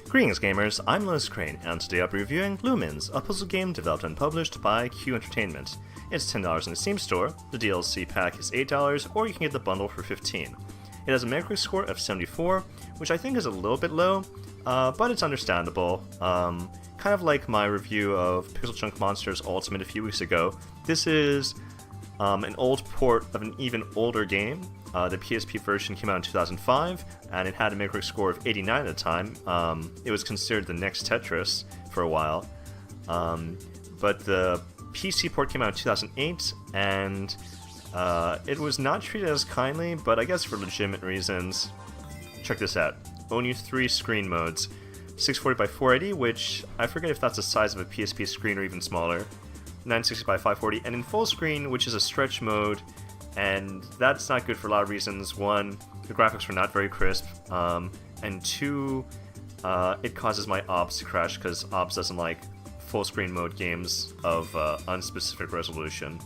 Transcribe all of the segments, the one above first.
Greetings gamers, I'm LotusCrane, and today I'll be reviewing Lumines, a puzzle game developed and published by Q Entertainment. It's $10 in the Steam store, the DLC pack is $8, or you can get the bundle for $15. It has a Metacritic score of 74, which I think is a little bit low, but it's understandable. Kind of like my review of Pixel Chunk Monsters Ultimate a few weeks ago, this is an old port of an even older game. The PSP version came out in 2005, and it had a Metacritic score of 89 at the time. It was considered the next Tetris for a while. But the PC port came out in 2008, and it was not treated as kindly, but I guess for legitimate reasons. Check this out. Only 3 screen modes. 640 by 480, which I forget if that's the size of a PSP screen or even smaller. 960 by 540, and in full screen, which is a stretch mode, and that's not good for a lot of reasons. One, the graphics were not very crisp, and two, it causes my OBS to crash because OBS doesn't like full screen mode games of unspecific resolution.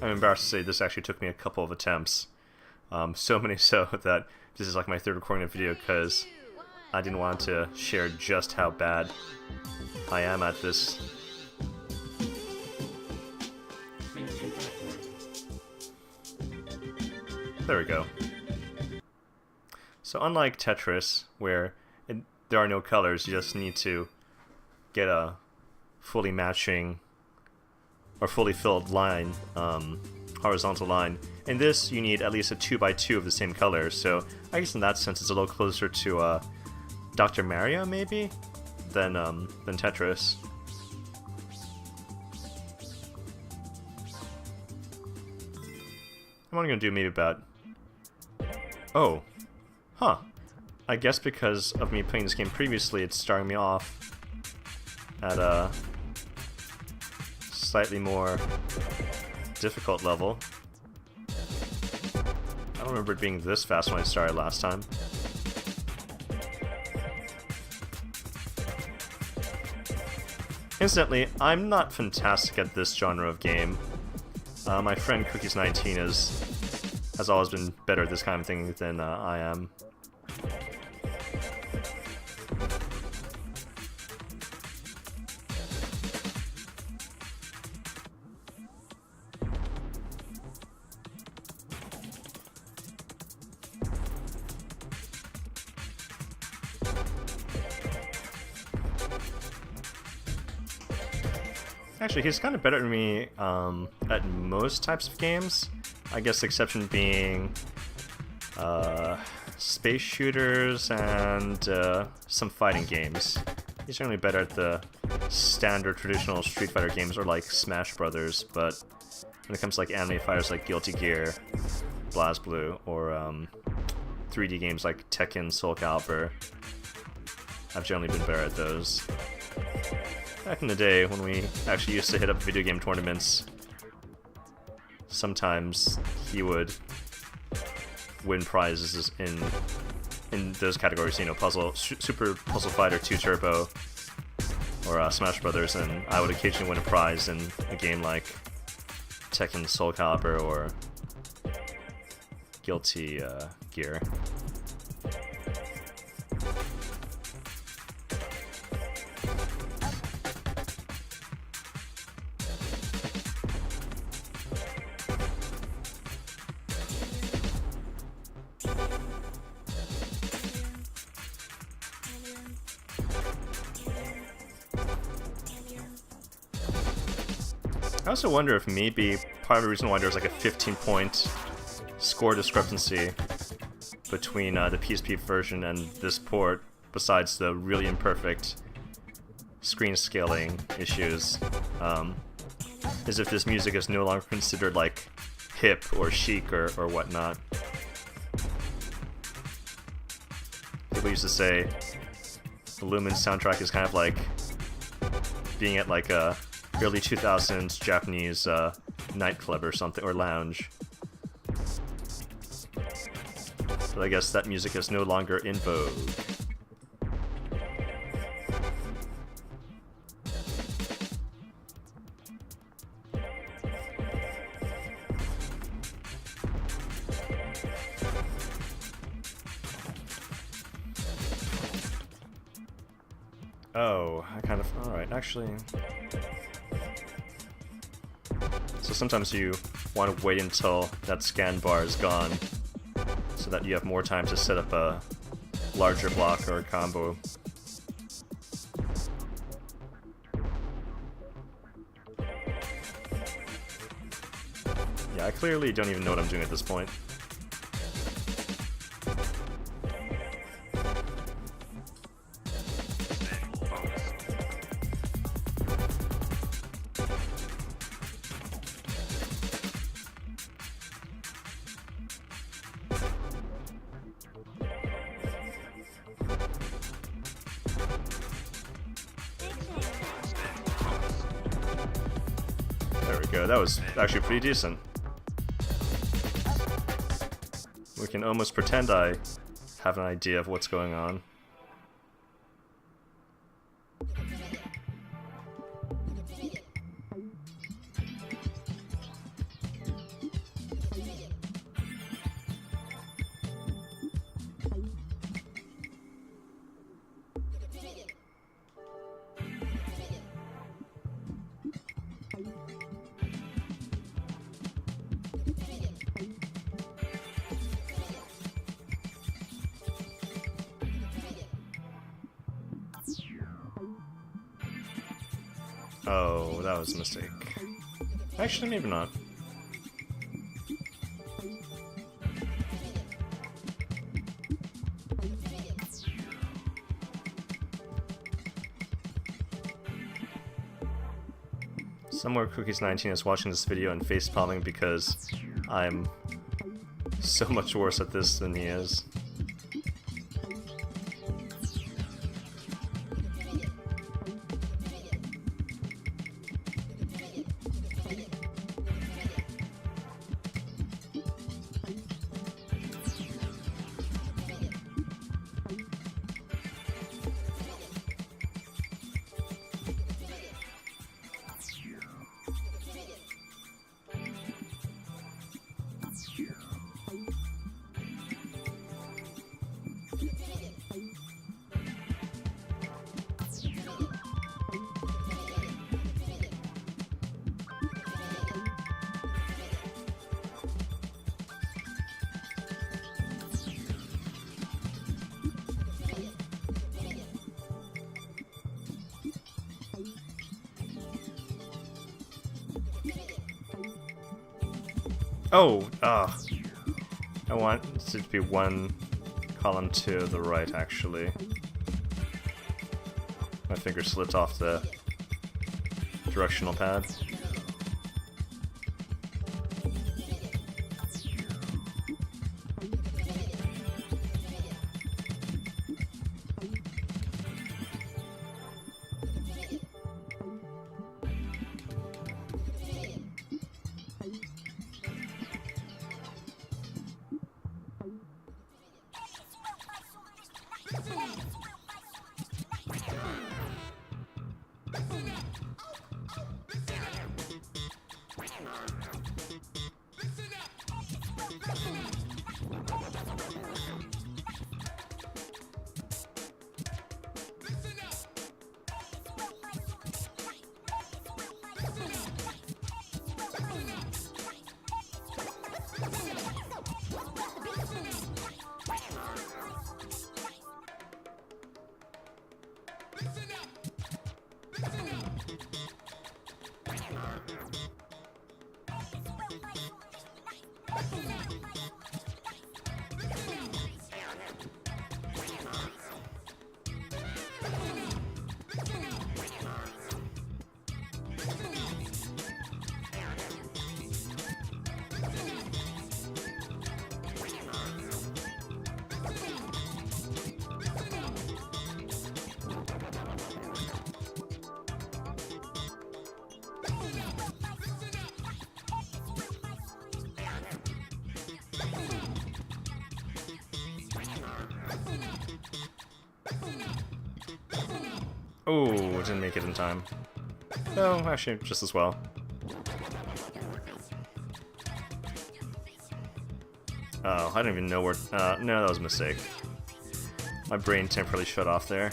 I'm embarrassed to say this actually took me a couple of attempts. So many so that this is like my third recording of the video because I didn't want to share just how bad I am at this. There we go. So unlike Tetris, where there are no colors, you just need to get a fully matching or fully filled line, horizontal line. In this, you need at least a 2x2 of the same color, so I guess in that sense it's a little closer to Dr. Mario, maybe, than Tetris. I'm only gonna do maybe about... Oh. Huh. I guess because of me playing this game previously, it's starting me off at a slightly more difficult level. I don't remember it being this fast when I started last time. Incidentally, I'm not fantastic at this genre of game. My friend Cookies19 has always been better at this kind of thing than I am. Actually, he's kind of better than me at most types of games. I guess the exception being space shooters and some fighting games. He's generally better at the standard traditional Street Fighter games or like Smash Brothers, but when it comes to like anime fighters like Guilty Gear, BlazBlue, or 3D games like Tekken, Soul Calibur, I've generally been better at those. Back in the day, when we actually used to hit up video game tournaments, sometimes he would win prizes in those categories, you know, Super Puzzle Fighter 2 Turbo, or Smash Brothers, and I would occasionally win a prize in a game like Tekken, Soul Calibur, or Guilty Gear. I also wonder if maybe part of the reason why there's like a 15-point score discrepancy between the PSP version and this port, besides the really imperfect screen scaling issues, is if this music is no longer considered like hip or chic or whatnot. People used to say the Lumines soundtrack is kind of like being at like a early 2000s Japanese nightclub or something, or lounge. But I guess that music is no longer in vogue. Oh, I kind of... Alright, actually... So sometimes you want to wait until that scan bar is gone, so that you have more time to set up a larger block or a combo. Yeah, I clearly don't even know what I'm doing at this point. There we go, that was actually pretty decent. We can almost pretend I have an idea of what's going on. Oh, that was a mistake. Actually, maybe not. Somewhere Cookies19 is watching this video and facepalming because I'm so much worse at this than he is. Oh, I want it to be one column to the right, actually. My finger slipped off the directional pad. Oh, didn't make it in time. No, actually, just as well. Oh, I don't even know where... no, that was a mistake. My brain temporarily shut off there.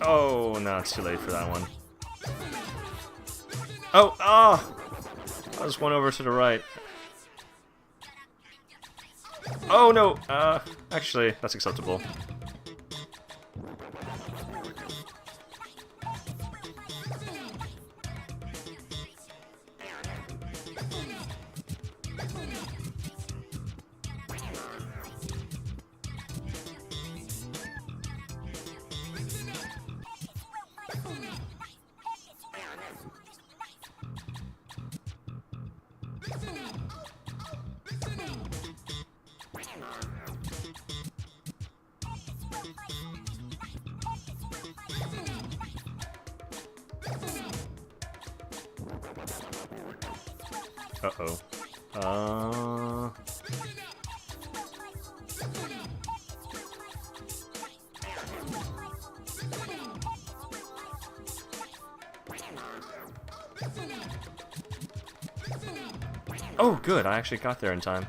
Oh, no, it's too late for that one. Oh, ah! I was one over to the right. Oh, no! Actually, that's acceptable. Uh-oh. Oh, good. I actually got there in time.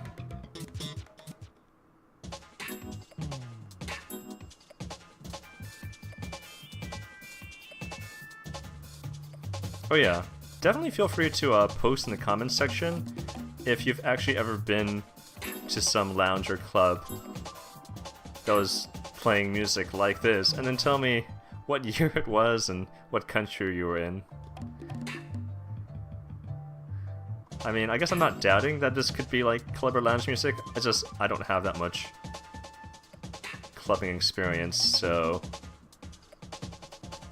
Oh yeah. Definitely feel free to post in the comments section if you've actually ever been to some lounge or club that was playing music like this, and then tell me what year it was and what country you were in. I mean, I guess I'm not doubting that this could be like club or lounge music, it's just I don't have that much clubbing experience, so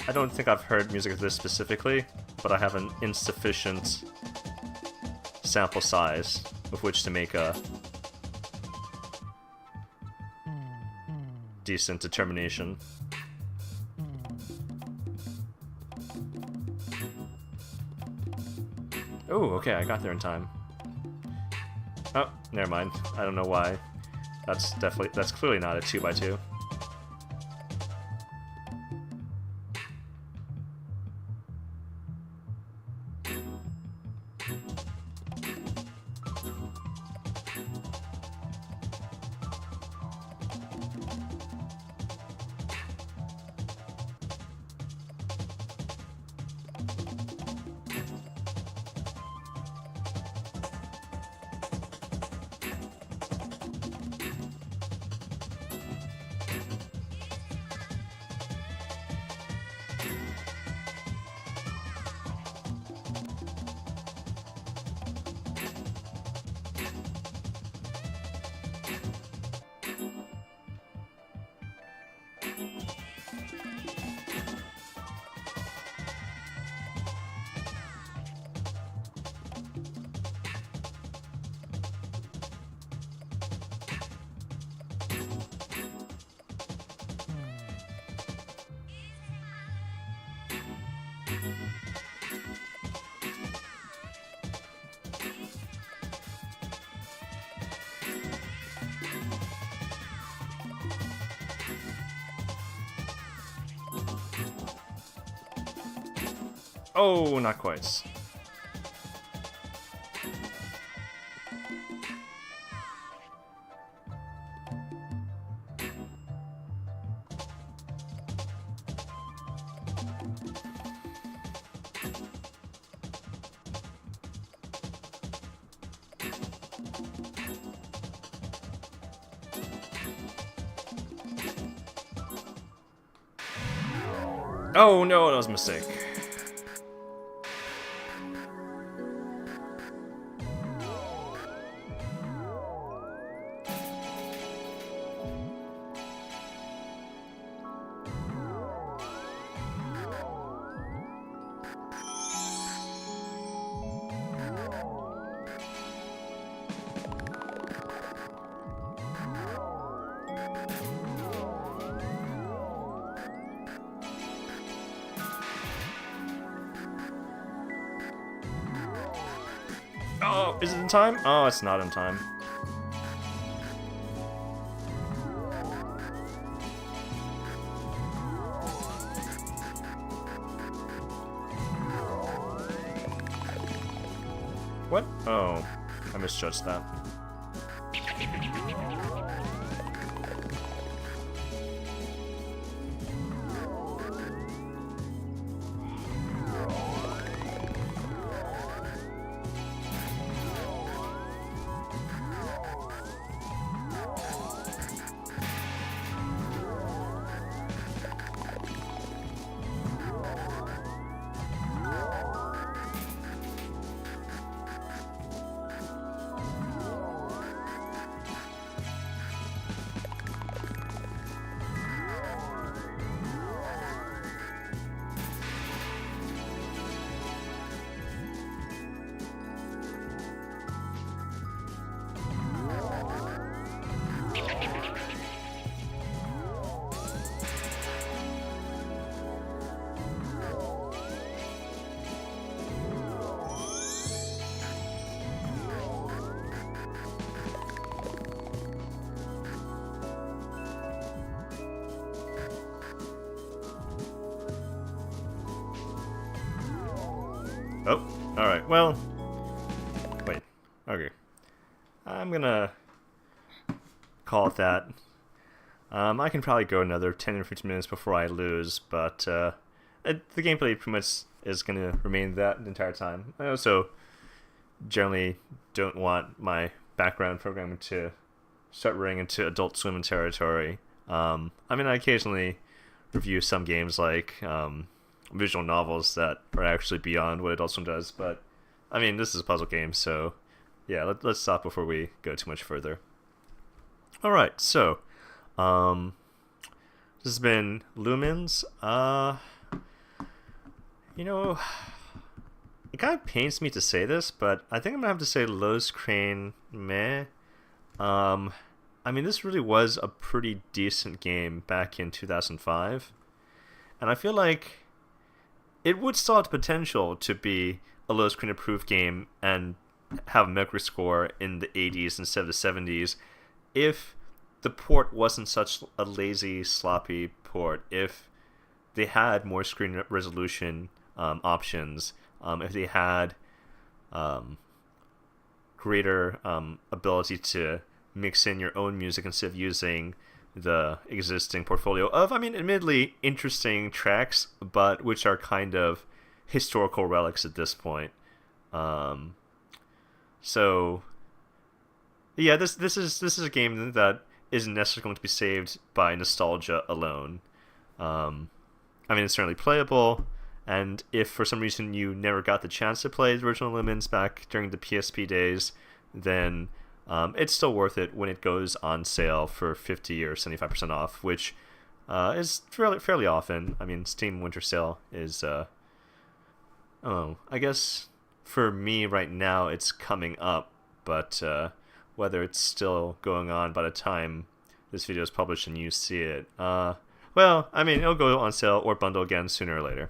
I don't think I've heard music of this specifically, but I have an insufficient sample size with which to make a decent determination. Oh, okay, I got there in time. Oh, never mind. I don't know why. That's clearly not a 2x2. Oh, not quite. Oh no, that was a mistake. Oh, is it in time? Oh, it's not in time. What? Oh, I misjudged that. Oh, alright, well... Wait, okay. I'm gonna call it that. I can probably go another 10 or 15 minutes before I lose, but the gameplay pretty much is going to remain that the entire time. I also generally don't want my background programming to start running into Adult Swim territory. I mean, I occasionally review some games like visual novels that are actually beyond what Adult Swim does, but I mean, this is a puzzle game, so yeah, let's stop before we go too much further. Alright, so this has been Lumines. You know, it kind of pains me to say this, but I think I'm gonna have to say LotusCrane meh. I mean, this really was a pretty decent game back in 2005, and I feel like it would still have the potential to be a LotusCrane approved game and have a Metacritic score in the 80s instead of the 70s if the port wasn't such a lazy, sloppy port, if they had more screen resolution options, if they had greater ability to mix in your own music instead of using the existing portfolio of, I mean, admittedly interesting tracks, but which are kind of historical relics at this point. So yeah, this is a game that isn't necessarily going to be saved by nostalgia alone. I mean, it's certainly playable, and if for some reason you never got the chance to play the original Lumines back during the PSP days, then it's still worth it when it goes on sale for 50 or 75% off, which is fairly often. I mean, Steam Winter Sale is, I guess for me right now it's coming up, but whether it's still going on by the time this video is published and you see it, well, I mean, it'll go on sale or bundle again sooner or later.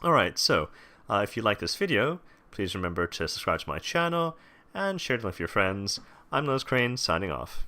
Alright, so if you like this video, please remember to subscribe to my channel and share it with your friends. I'm LotusCrane, signing off.